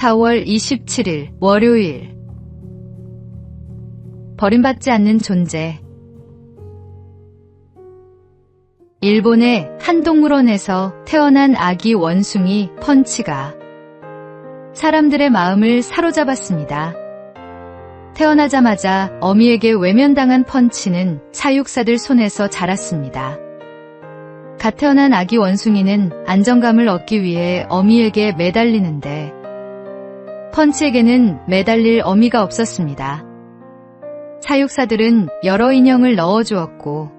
4월 27일 월요일. 버림받지 않는 존재. 일본의 한 동물원에서 태어난 아기 원숭이 펀치가 사람들의 마음을 사로잡았습니다. 태어나자마자 어미에게 외면당한 펀치는 사육사들 손에서 자랐습니다. 갓 태어난 아기 원숭이는 안정감을 얻기 위해 어미에게 매달리는데 펀치에게는 매달릴 어미가 없었습니다. 사육사들은 여러 인형을 넣어주었고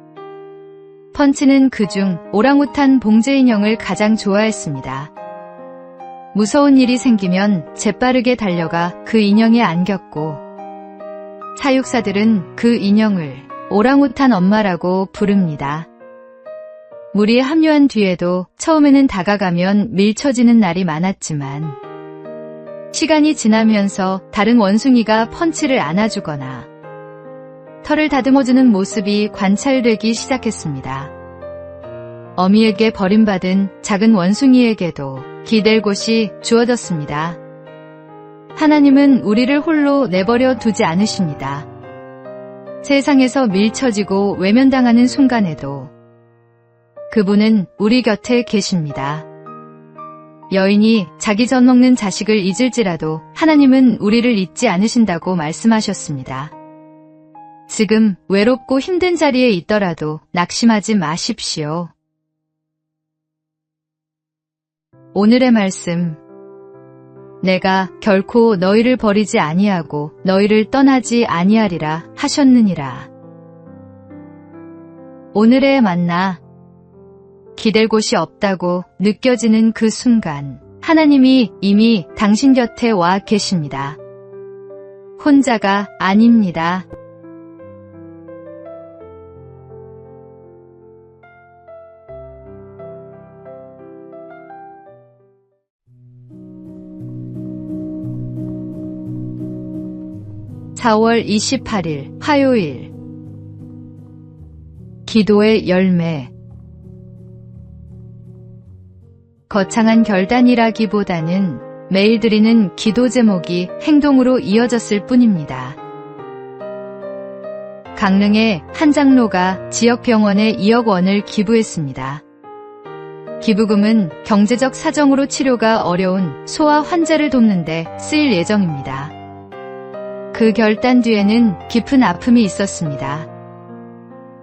펀치는 그중 오랑우탄 봉제 인형을 가장 좋아했습니다. 무서운 일이 생기면 재빠르게 달려가 그 인형에 안겼고 사육사들은 그 인형을 오랑우탄 엄마라고 부릅니다. 무리에 합류한 뒤에도 처음에는 다가가면 밀쳐지는 날이 많았지만 시간이 지나면서 다른 원숭이가 펀치를 안아주거나 털을 다듬어주는 모습이 관찰되기 시작했습니다. 어미에게 버림받은 작은 원숭이에게도 기댈 곳이 주어졌습니다. 하나님은 우리를 홀로 내버려 두지 않으십니다. 세상에서 밀쳐지고 외면당하는 순간에도 그분은 우리 곁에 계십니다. 여인이 자기 젖 먹는 자식을 잊을지라도 하나님은 우리를 잊지 않으신다고 말씀하셨습니다. 지금 외롭고 힘든 자리에 있더라도 낙심하지 마십시오. 오늘의 말씀. 내가 결코 너희를 버리지 아니하고 너희를 떠나지 아니하리라 하셨느니라. 오늘의 만나. 기댈 곳이 없다고 느껴지는 그 순간 하나님이 이미 당신 곁에 와 계십니다. 혼자가 아닙니다. (4월 28일) 화요일. 기도의 열매. 거창한 결단이라기보다는 매일 드리는 기도 제목이 행동으로 이어졌을 뿐입니다. 강릉의 한 장로가 지역병원에 2억 원을 기부했습니다. 기부금은 경제적 사정으로 치료가 어려운 소아 환자를 돕는 데 쓰일 예정입니다. 그 결단 뒤에는 깊은 아픔이 있었습니다.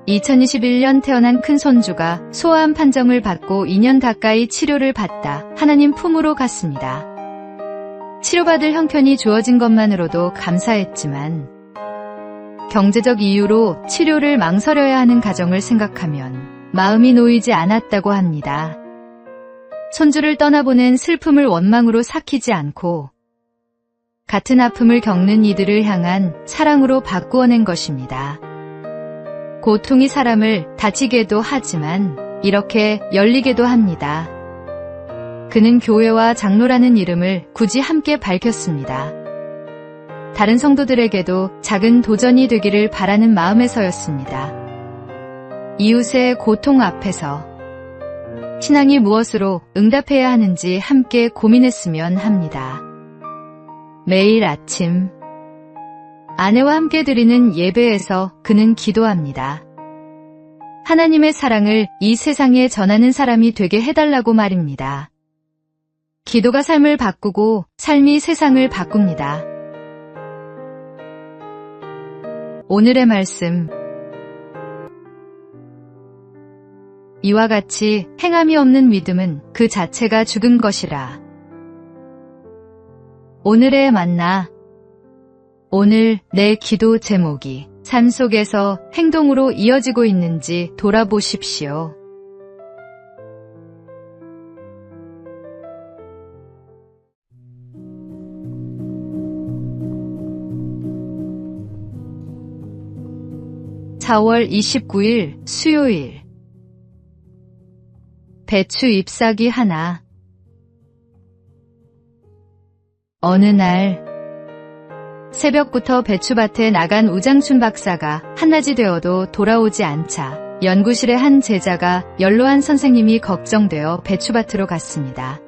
2021년 태어난 큰손주가 소아암 판정을 받고 2년 가까이 치료를 받다 하나님 품으로 갔습니다. 치료받을 형편이 주어진 것만으로도 감사했지만 경제적 이유로 치료를 망설여야 하는 가정을 생각하면 마음이 놓이지 않았다고 합니다. 손주를 떠나보낸 슬픔을 원망으로 삭히지 않고 같은 아픔을 겪는 이들을 향한 사랑으로 바꾸어낸 것입니다. 고통이 사람을 다치게도 하지만 이렇게 열리게도 합니다. 그는 교회와 장로라는 이름을 굳이 함께 밝혔습니다. 다른 성도들에게도 작은 도전이 되기를 바라는 마음에서였습니다. 이웃의 고통 앞에서 신앙이 무엇으로 응답해야 하는지 함께 고민했으면 합니다. 매일 아침 아내와 함께 드리는 예배에서 그는 기도합니다. 하나님의 사랑을 이 세상에 전하는 사람이 되게 해달라고 말입니다. 기도가 삶을 바꾸고 삶이 세상을 바꿉니다. 오늘의 말씀. 이와 같이 행함이 없는 믿음은 그 자체가 죽은 것이라. 오늘의 만나. 오늘 내 기도 제목이 삶 속에서 행동으로 이어지고 있는지 돌아보십시오. (4월 29일) 수요일. 배추 잎사귀 하나. 어느 날 새벽부터 배추밭에 나간 우장춘 박사가 한낮이 되어도 돌아오지 않자 연구실의 한 제자가 연로한 선생님이 걱정되어 배추밭으로 갔습니다.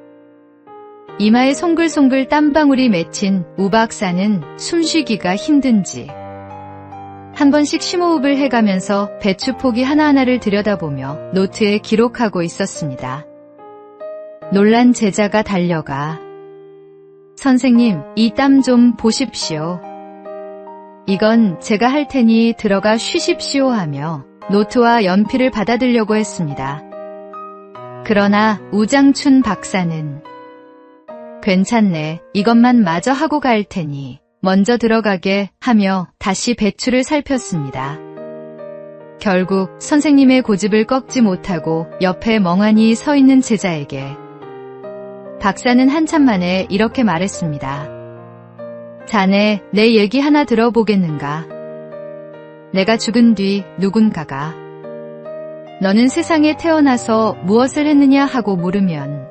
이마에 송글송글 땀방울이 맺힌 우 박사는 숨쉬기가 힘든지 한 번씩 심호흡을 해가면서 배추 포기 하나하나를 들여다보며 노트에 기록하고 있었습니다. 놀란 제자가 달려가 선생님, 이 땀 좀 보십시오. 이건 제가 할 테니 들어가 쉬십시오 하며 노트와 연필을 받아들려고 했습니다. 그러나 우장춘 박사는 괜찮네, 이것만 마저 하고 갈 테니 먼저 들어가게 하며 다시 배추를 살폈습니다. 결국 선생님의 고집을 꺾지 못하고 옆에 멍하니 서 있는 제자에게 박사는 한참 만에 이렇게 말했습니다. 자네, 내 얘기 하나 들어보겠는가? 내가 죽은 뒤 누군가가 너는 세상에 태어나서 무엇을 했느냐 하고 물으면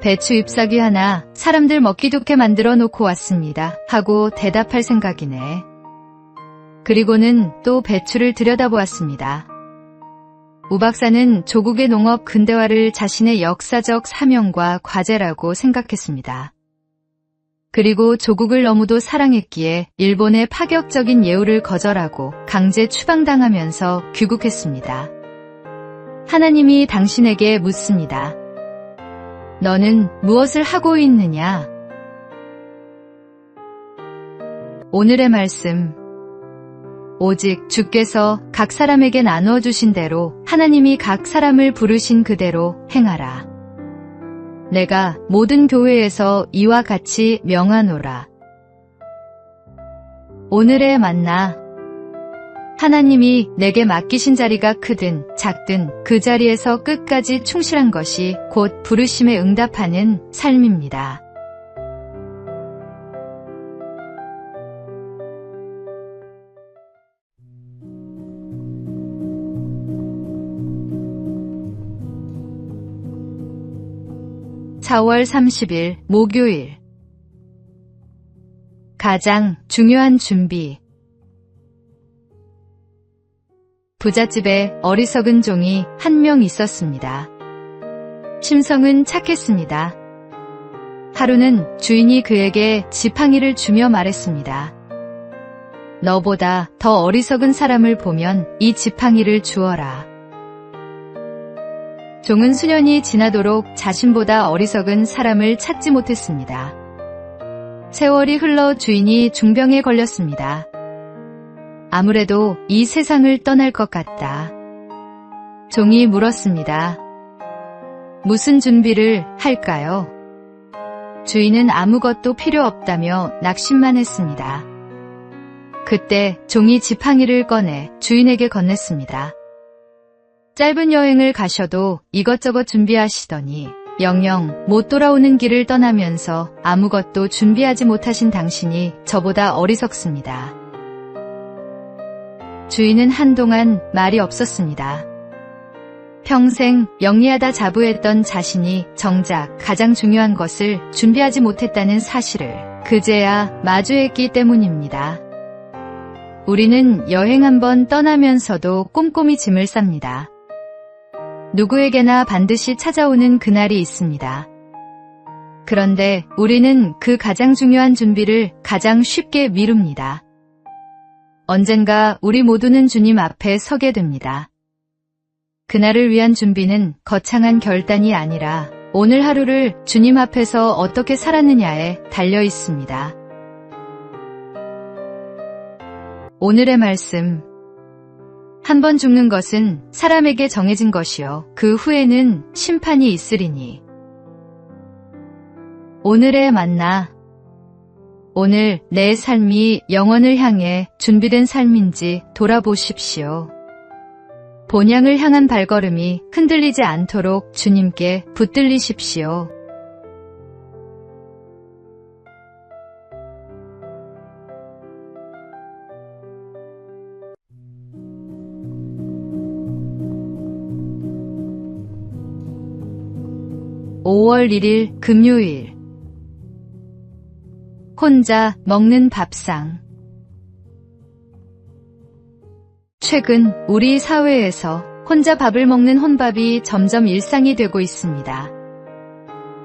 배추 잎사귀 하나 사람들 먹기 좋게 만들어 놓고 왔습니다 하고 대답할 생각이네. 그리고는 또 배추를 들여다보았습니다. 우 박사는 조국의 농업 근대화를 자신의 역사적 사명과 과제라고 생각했습니다. 그리고 조국을 너무도 사랑했기에 일본의 파격적인 예우를 거절하고 강제 추방당하면서 귀국했습니다. 하나님이 당신에게 묻습니다. 너는 무엇을 하고 있느냐? 오늘의 말씀. 오직 주께서 각 사람에게 나누어 주신 대로 하나님이 각 사람을 부르신 그대로 행하라. 내가 모든 교회에서 이와 같이 명하노라. 오늘의 만나. 하나님이 내게 맡기신 자리가 크든 작든 그 자리에서 끝까지 충실한 것이 곧 부르심에 응답하는 삶입니다. (4월 30일) 목요일. 가장 중요한 준비. 부잣집에 어리석은 종이 한 명 있었습니다. 심성은 착했습니다. 하루는 주인이 그에게 지팡이를 주며 말했습니다. 너보다 더 어리석은 사람을 보면 이 지팡이를 주어라. 종은 수년이 지나도록 자신보다 어리석은 사람을 찾지 못했습니다. 세월이 흘러 주인이 중병에 걸렸습니다. 아무래도 이 세상을 떠날 것 같다. 종이 물었습니다. 무슨 준비를 할까요? 주인은 아무것도 필요 없다며 낙심만 했습니다. 그때 종이 지팡이를 꺼내 주인에게 건넸습니다. 짧은 여행을 가셔도 이것저것 준비하시더니 영영 못 돌아오는 길을 떠나면서 아무것도 준비하지 못하신 당신이 저보다 어리석습니다. 주인은 한동안 말이 없었습니다. 평생 영리하다 자부했던 자신이 정작 가장 중요한 것을 준비하지 못했다는 사실을 그제야 마주했기 때문입니다. 우리는 여행 한번 떠나면서도 꼼꼼히 짐을 쌉니다. 누구에게나 반드시 찾아오는 그날이 있습니다. 그런데 우리는 그 가장 중요한 준비를 가장 쉽게 미룹니다. 언젠가 우리 모두는 주님 앞에 서게 됩니다. 그날을 위한 준비는 거창한 결단이 아니라 오늘 하루를 주님 앞에서 어떻게 살았느냐에 달려 있습니다. 오늘의 말씀. 한 번 죽는 것은 사람에게 정해진 것이요 그 후에는 심판이 있으리니. 오늘의 만나. 오늘 내 삶이 영원을 향해 준비된 삶인지 돌아보십시오. 본향을 향한 발걸음이 흔들리지 않도록 주님께 붙들리십시오. (5월 1일) 금요일. 혼자 먹는 밥상. 최근 우리 사회에서 혼자 밥을 먹는 혼밥이 점점 일상이 되고 있습니다.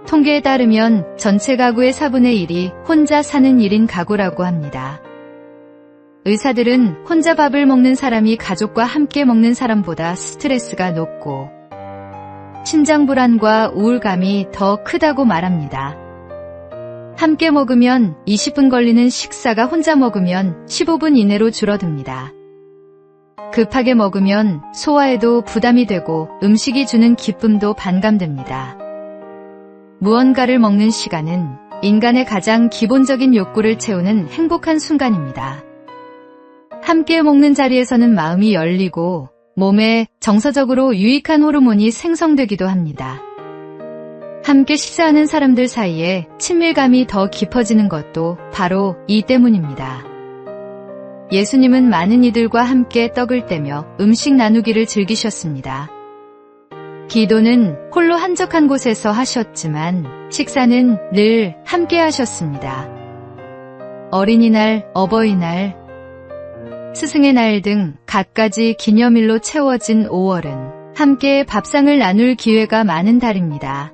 통계에 따르면 전체 가구의 4분의 1이 혼자 사는 1인 가구라고 합니다. 의사들은 혼자 밥을 먹는 사람이 가족과 함께 먹는 사람보다 스트레스가 높고 신장 불안과 우울감이 더 크다고 말합니다. 함께 먹으면 20분 걸리는 식사가 혼자 먹으면 15분 이내로 줄어듭니다. 급하게 먹으면 소화에도 부담이 되고 음식이 주는 기쁨도 반감됩니다. 무언가를 먹는 시간은 인간의 가장 기본적인 욕구를 채우는 행복한 순간입니다. 함께 먹는 자리에서는 마음이 열리고 몸에 정서적으로 유익한 호르몬이 생성되기도 합니다. 함께 식사하는 사람들 사이에 친밀감이 더 깊어지는 것도 바로 이 때문입니다. 예수님은 많은 이들과 함께 떡을 떼며 음식 나누기를 즐기셨습니다. 기도는 홀로 한적한 곳에서 하셨지만 식사는 늘 함께 하셨습니다. 어린이날, 어버이날, 스승의 날 등 갖가지 기념일로 채워진 5월은 함께 밥상을 나눌 기회가 많은 달입니다.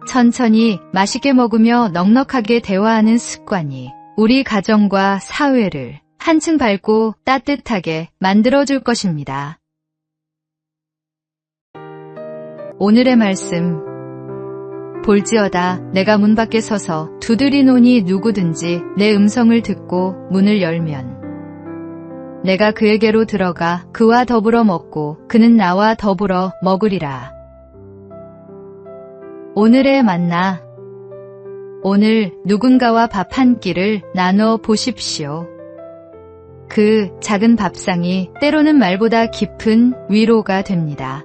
천천히 맛있게 먹으며 넉넉하게 대화하는 습관이 우리 가정과 사회를 한층 밝고 따뜻하게 만들어줄 것입니다. 오늘의 말씀. 볼지어다 내가 문 밖에 서서 두드리노니 누구든지 내 음성을 듣고 문을 열면 내가 그에게로 들어가 그와 더불어 먹고 그는 나와 더불어 먹으리라. 오늘의 만나. 오늘 누군가와 밥 한 끼를 나눠 보십시오. 그 작은 밥상이 때로는 말보다 깊은 위로가 됩니다.